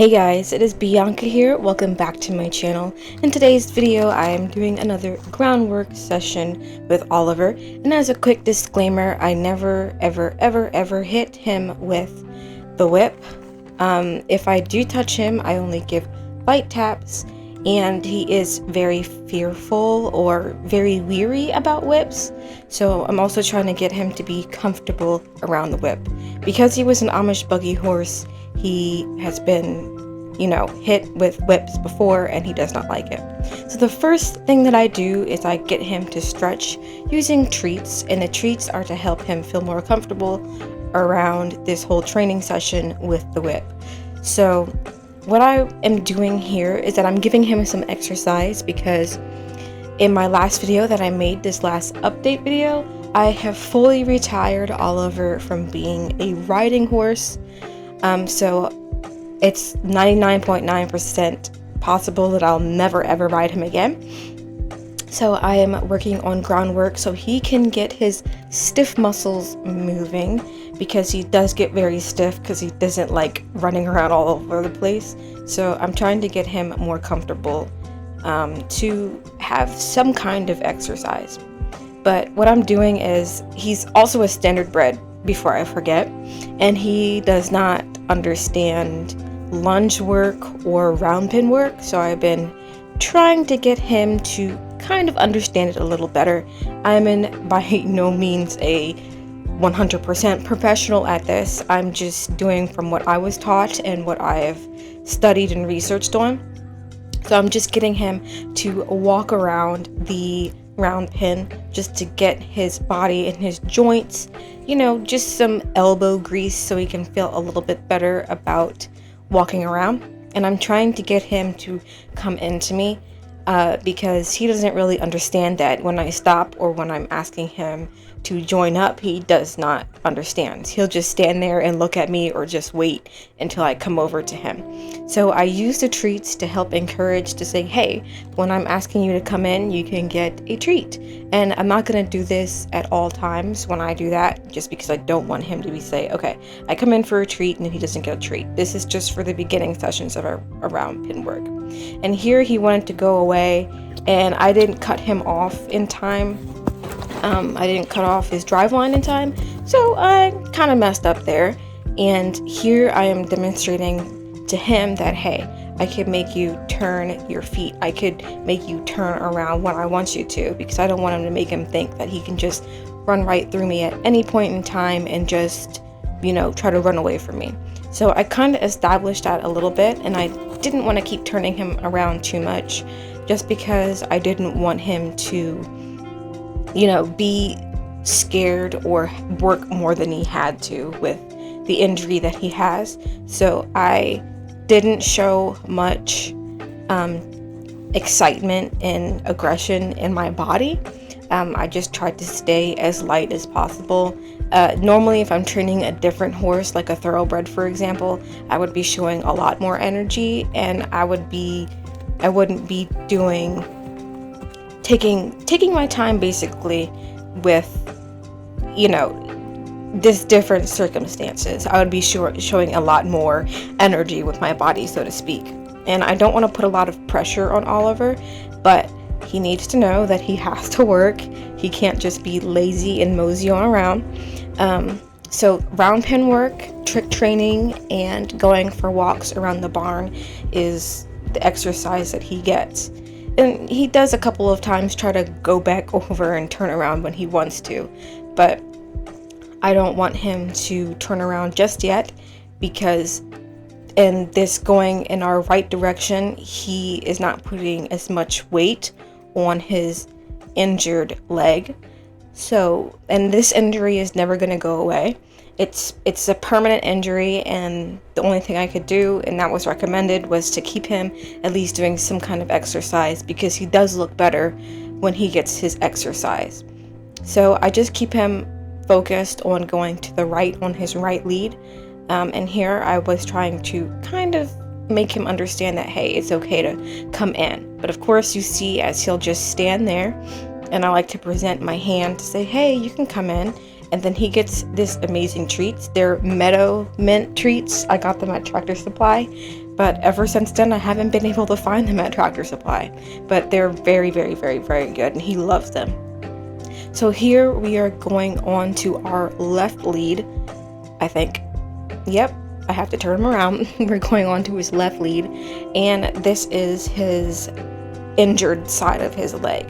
Hey guys, it is Bianca here. Welcome back to my channel. In today's video, I am doing another groundwork session with Oliver. And as a quick disclaimer, I never ever hit him with the whip. If I do touch him, I only give light taps, and he is very fearful or very weary about whips. So I'm also trying to get him to be comfortable around the whip. Because he was an Amish buggy horse, he has been, hit with whips before, and he does not like it. So the first thing that I do is I get him to stretch using treats, and the treats are to help him feel more comfortable around this whole training session with the whip. So what I am doing here is that I'm giving him some exercise, because in my last video that I made, this last update video, I have fully retired Oliver from being a riding horse. So it's 99.9% possible that I'll never ever ride him again. So I am working on groundwork so he can get his stiff muscles moving, because he does get very stiff because he doesn't like running around all over the place. So I'm trying to get him more comfortable to have some kind of exercise. But what I'm doing is, he's also a standardbred, before I forget, and he does not understand lunge work or round pin work. So I've been trying to get him to kind of understand it a little better. I'm by no means a 100% professional at this. I'm just doing from what I was taught and what I have studied and researched on. So I'm just getting him to walk around the round pin just to get his body and his joints, just some elbow grease so he can feel a little bit better about walking around. And I'm trying to get him to come into me because he doesn't really understand that when I stop or when I'm asking him to join up. He does not understand. He'll just stand there and look at me, or just wait until I come over to him. So I use the treats to help encourage, to say, hey, when I'm asking you to come in, you can get a treat. And I'm not going to do this at all times when I do that, just because I don't want him to say, okay, I come in for a treat and then he doesn't get a treat. This is just for the beginning sessions of our round pin work. And here he wanted to go away, and I didn't cut him off in time. I didn't cut off his drive line in time, so I kind of messed up there. And here I am demonstrating to him that, hey, I could make you turn your feet. I could make you turn around when I want you to, because I don't want him to make him think that he can just run right through me at any point in time and just, try to run away from me. So I kind of established that a little bit, and I didn't want to keep turning him around too much, just because I didn't want him to be scared or work more than he had to with the injury that he has. So I didn't show much excitement and aggression in my body. I just tried to stay as light as possible. Normally, if I'm training a different horse, like a thoroughbred, for example, I would be showing a lot more energy, and I wouldn't be taking my time basically with this different circumstances. I would be showing a lot more energy with my body, so to speak. And I don't want to put a lot of pressure on Oliver, but he needs to know that he has to work. He can't just be lazy and mosey on around. So round pin work, trick training, and going for walks around the barn is the exercise that he gets. And he does a couple of times try to go back over and turn around when he wants to, but I don't want him to turn around just yet, because in this going in our right direction, he is not putting as much weight on his injured leg. So, and this injury is never going to go away. It's a permanent injury, and the only thing I could do, and that was recommended, was to keep him at least doing some kind of exercise, because he does look better when he gets his exercise. So I just keep him focused on going to the right on his right lead. And here I was trying to kind of make him understand that, hey, it's okay to come in. But of course, you see, as he'll just stand there, and I like to present my hand to say, hey, you can come in. And then he gets this amazing treats. They're meadow mint treats. I got them at Tractor Supply, but ever since then I haven't been able to find them at Tractor Supply. But they're very, very, very, very good, and he loves them. So here we are going on to our left lead, I think. Yep, I have to turn him around. We're going on to his left lead, and this is his injured side of his leg.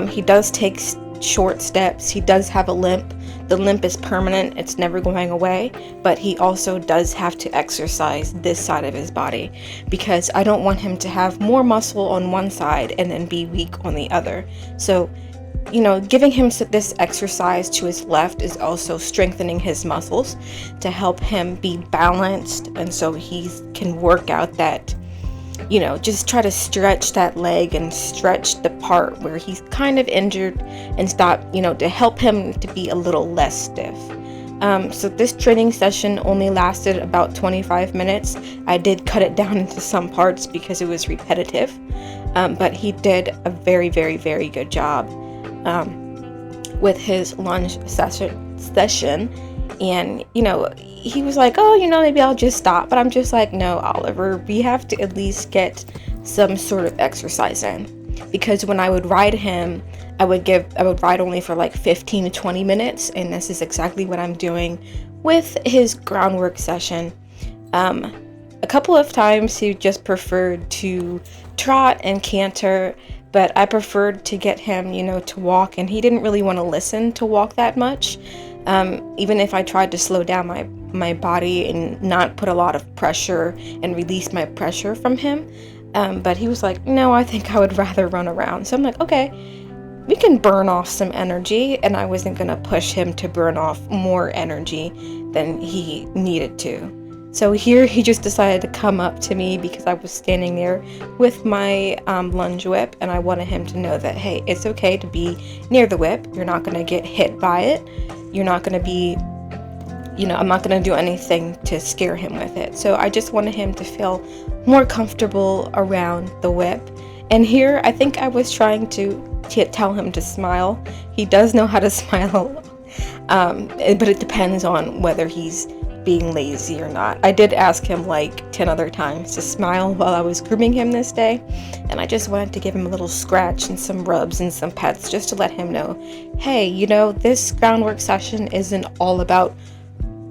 He does take short steps. He does have a limp. The limp is permanent. It's never going away, but he also does have to exercise this side of his body because I don't want him to have more muscle on one side and then be weak on the other. So, you know, giving him this exercise to his left is also strengthening his muscles to help him be balanced, and so he can work out that, you know, just try to stretch that leg and stretch the part where he's kind of injured and stop, you know, to help him to be a little less stiff. So this training session only lasted about 25 minutes. I did cut it down into some parts because it was repetitive, but he did a very, very, very good job with his lunge session. And, you know, he was like, oh, you know, maybe I'll just stop. But I'm just like, no, Oliver, we have to at least get some sort of exercise in. Because when I would ride him, I would ride only for like 15 to 20 minutes. And this is exactly what I'm doing with his groundwork session. A couple of times he just preferred to trot and canter, but I preferred to get him, you know, to walk. And he didn't really want to listen to walk that much. Even if I tried to slow down my body and not put a lot of pressure and release my pressure from him. But he was like, no, I think I would rather run around. So I'm like, okay, we can burn off some energy. And I wasn't going to push him to burn off more energy than he needed to. So here he just decided to come up to me because I was standing there with my lunge whip, and I wanted him to know that, hey, it's okay to be near the whip. You're not going to get hit by it. You're not going to be, you know, I'm not going to do anything to scare him with it. So I just wanted him to feel more comfortable around the whip. And here I think I was trying to tell him to smile. He does know how to smile, but it depends on whether he's being lazy or not. I did ask him like 10 other times to smile while I was grooming him this day, and I just wanted to give him a little scratch and some rubs and some pets just to let him know, hey, you know, this groundwork session isn't all about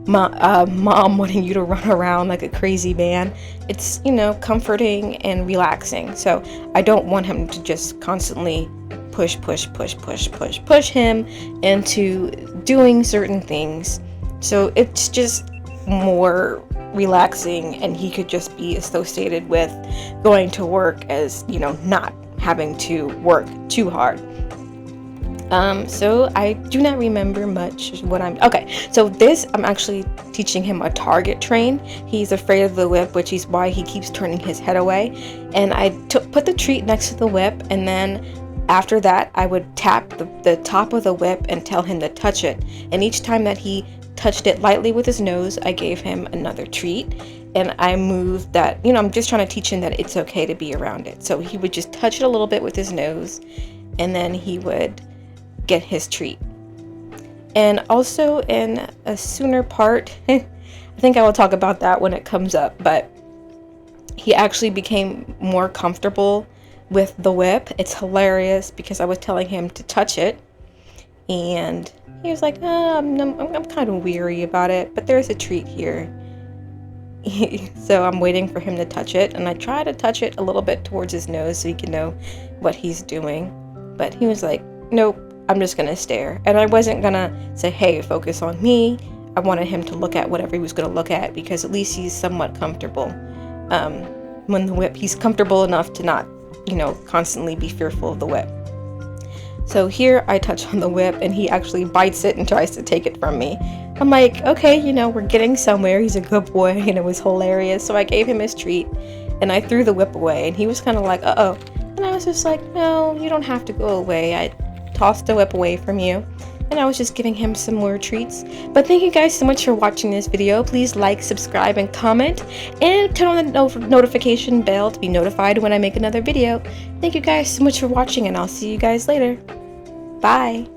mom wanting you to run around like a crazy man. It's, you know, comforting and relaxing. So I don't want him to just constantly push him into doing certain things. So it's just more relaxing, and he could just be associated with going to work as, you know, not having to work too hard. So I do not remember much what so I'm actually teaching him a target train. He's afraid of the whip, which is why he keeps turning his head away. And I put the treat next to the whip, and then after that I would tap the top of the whip and tell him to touch it. And each time that he touched it lightly with his nose, I gave him another treat. And I moved that, you know, I'm just trying to teach him that it's okay to be around it. So he would just touch it a little bit with his nose, and then he would get his treat. And also in a sooner part, I think I will talk about that when it comes up, but he actually became more comfortable with the whip. It's hilarious because I was telling him to touch it, and he was like, I'm kind of weary about it, but there's a treat here. So I'm waiting for him to touch it, and I try to touch it a little bit towards his nose so he can know what he's doing. But he was like, nope, I'm just gonna stare. And I wasn't gonna say, hey, focus on me. I wanted him to look at whatever he was gonna look at, because at least he's somewhat comfortable. When the whip, he's comfortable enough to not, you know, constantly be fearful of the whip. So here I touch on the whip, and he actually bites it and tries to take it from me. I'm like, okay, you know, we're getting somewhere. He's a good boy, and it was hilarious. So I gave him his treat, and I threw the whip away, and he was kind of like, uh-oh. And I was just like, no, you don't have to go away. I tossed the whip away from you, and I was just giving him some more treats. But thank you guys so much for watching this video. Please like, subscribe, and comment, and turn on the notification bell to be notified when I make another video. Thank you guys so much for watching, and I'll see you guys later. Bye.